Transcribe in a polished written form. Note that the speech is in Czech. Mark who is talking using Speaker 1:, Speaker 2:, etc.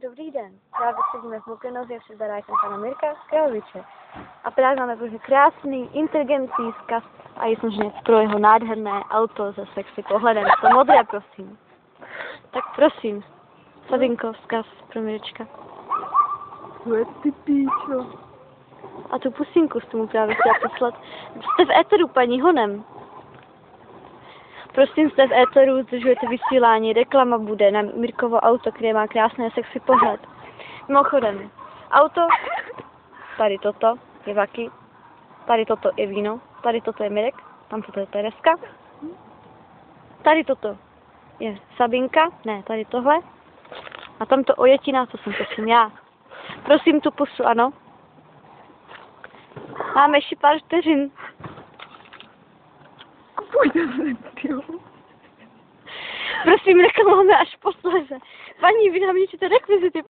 Speaker 1: Dobrý den, právě sedíme v Mukenozie před barákem pana Mirka Kraloviče. A právě máme prostě krásný, inteligentní vzkaz a je samozřejmě pro jeho nádherné auto se sexy pohledem. To modré, prosím. Tak prosím, Sabinko, vzkaz pro Mirečka.
Speaker 2: Ty píčo.
Speaker 1: A tu pusinku jste mu právě chtěla poslat. Jste v éteru, paní Honem. Prosím, jste v éteru, zdržujete vysílání, reklama bude na Mirkovo auto, které má krásné sexy pohled. Mimochodem, auto, tady toto je Vaky, tady toto je víno, tady toto je Mirek, tam toto je Tereska, tady toto je Sabinka, ne, tady tohle, a tam to ojetina, to jsem prosím já. Prosím tu pusu, ano. Máme ještě pár vteřin.
Speaker 2: Pojďte se, tyjo.
Speaker 1: Prosím, reklamujeme až posléze. Paní, vy nám ničíte rekvizity.